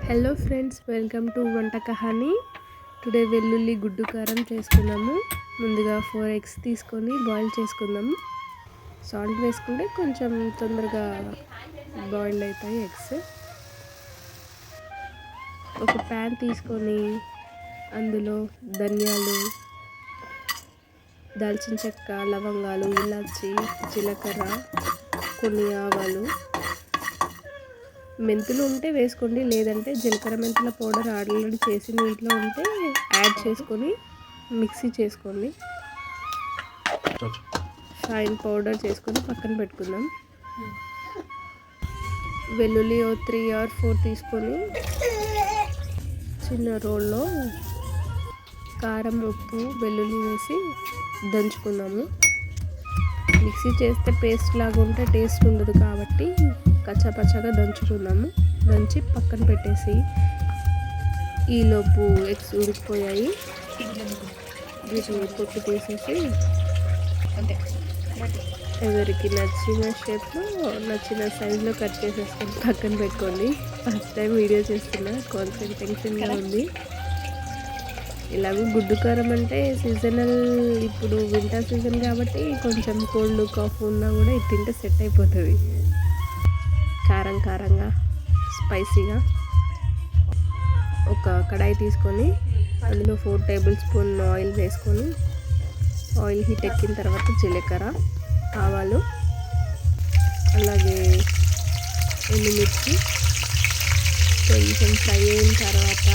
Hello friends, welcome to వంట కహాని. Today వెల్లుల్లి గుడ్డు కారం చేసుకున్నాము. ముందుగా 4 eggs తీసుకొని బాయిల్ చేసుకుందాము. సాల్ట్ వేసుకుంటే కొంచెం తొందరగా బాయిల్ అవుతాయి ఎగ్స్. ఒక ప్యాన్ తీసుకొని అందులో ధనియాలు, దాల్చిన చెక్క, లవంగాలు, ఇలాచి, జీలకర్ర, కొన్ని ఆవాలు, మెంతులు ఉంటే వేసుకోండి, లేదంటే జీలకర్ర మెంతుల పౌడర్ ఆల్రెడీ చేసి నీటిలో ఉంటే యాడ్ చేసుకొని మిక్సీ చేసుకోండి. ఫైన్ పౌడర్ చేసుకొని పక్కన పెట్టుకుందాం. వెల్లుల్లి 3 or 4 తీసుకొని చిన్న రోల్లో కారం, ఉప్పు, వెల్లుల్లి వేసి దంచుకుందాము. మిక్సీ చేస్తే పేస్ట్ లాగా ఉంటే టేస్ట్ ఉండదు కాబట్టి కచ్చాపచ్చాగా దంచుకుందాము. దంచి పక్కన పెట్టేసి ఈలోపు ఎగ్స్ ఉడికిపోయాయి. వీటిని పొట్టు తీసేసి ఎవరికి నచ్చిన షేప్లో, నచ్చిన సైజులో కట్ చేసేసుకొని పక్కన పెట్టుకోండి. ఫస్ట్ టైం వీడియో చేస్తున్నా, కొంచెం టెన్షన్గా ఉంది. ఇలాగూ గుడ్డు కారం అంటే సీజనల్, ఇప్పుడు వింటర్ సీజన్ కాబట్టి కొంచెం కోల్డ్, కాఫ్ ఉన్నా కూడా ఇది తింటే సెట్ అయిపోతుంది. కారం కారంగా, స్పైసీగా. ఒక కడాయి తీసుకొని అందులో 4 tablespoon ఆయిల్ వేసుకొని, ఆయిల్ హీట్ ఎక్కిన తర్వాత జీలకర్ర, ఆవాలు, అలాగే ఎండుమిర్చి కొంచెం ఫ్రై అయిన తర్వాత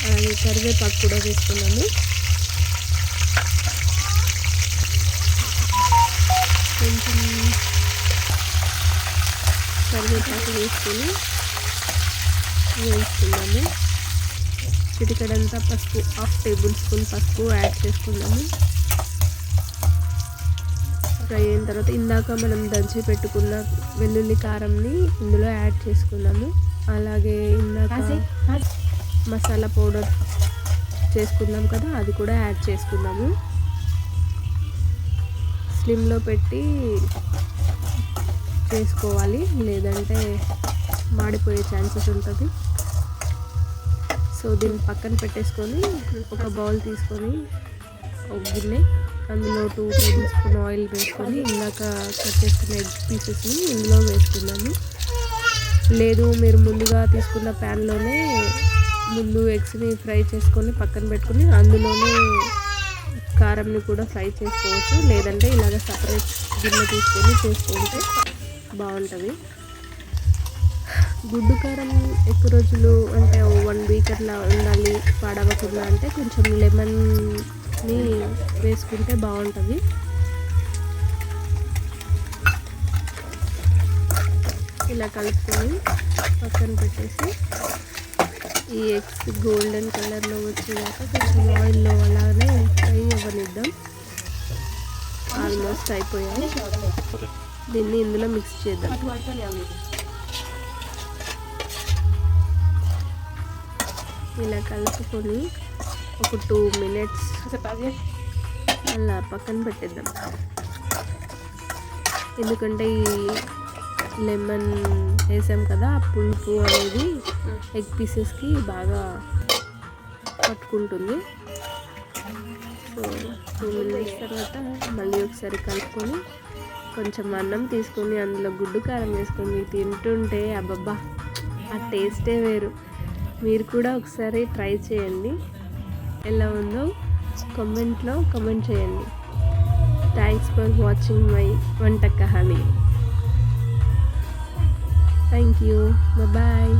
అలాగే కరివేపాకు కూడా వేసుకున్నాము. కొంచెం కరివేపాకు వేసుకొని వేసుకున్నాము. చిటికెడంతా పసుపు, 1/2 tablespoon పసుపు యాడ్ చేసుకున్నాము. ఫ్రై అయిన తర్వాత ఇందాక మనం దంచి పెట్టుకున్న వెల్లుల్లి కారంని ఇందులో యాడ్ చేసుకున్నాము. అలాగే ఇందాక మసాలా పౌడర్ చేసుకున్నాం కదా, అది కూడా యాడ్ చేసుకున్నాము. స్లిమ్లో పెట్టి చేసుకోవాలి, లేదంటే మాడిపోయే ఛాన్సెస్ ఉంటుంది. సో దీన్ని పక్కన పెట్టేసుకొని ఒక బౌల్ తీసుకొని ఒక గిన్నె, అందులో 2 tablespoon ఆయిల్ వేసుకొని ఇందాక కట్ చేసుకున్న ఎగ్ పీసెస్ని ఇందులో వేసుకున్నాము. లేదు మీరు ముందుగా తీసుకున్న ప్యాన్లోనే ముందు ఎగ్స్ని ఫ్రై చేసుకొని పక్కన పెట్టుకొని అందులోనే కారంని కూడా ఫ్రై చేసుకోవచ్చు, లేదంటే ఇలాగ సపరేట్ గిన్నె తీసుకొని చేసుకుంటే బాగుంటుంది. గుడ్డు కారం ఎక్కువ రోజులు అంటే 1 week అట్లా ఉండాలి, పాడవకుండా అంటే కొంచెం లెమన్ని వేసుకుంటే బాగుంటుంది. ఇలా కలుపుకొని పక్కన పెట్టేసి ఈ ఎగ్స్ గోల్డెన్ కలర్లో వచ్చేదాకా కొంచెం ఆయిల్లో అలానే ఫ్రై అవ్వనిద్దాం. ఆల్మోస్ట్ అయిపోయాయి. దీన్ని ఇందులో మిక్స్ చేద్దాం. ఇలా కలుపుకొని ఒక 2 minutes అలా పక్కన పెట్టేద్దాం. ఎందుకంటే ఈ లెమన్ వేసాం కదా, పులుపు అనేది ఎగ్ పీసెస్కి బాగా పట్టుకుంటుంది. సో 2 minutes తర్వాత మళ్ళీ ఒకసారి కలుపుకొని కొంచెం అన్నం తీసుకొని అందులో గుడ్డు కారం వేసుకొని తింటుంటే అబ్బబ్బా, ఆ టేస్టే వేరు. మీరు కూడా ఒకసారి ట్రై చేయండి, ఎలా ఉందో కామెంట్లో కామెంట్ చేయండి. థ్యాంక్స్ ఫర్ వాచింగ్ మై వంట కహాని. Thank you, bye.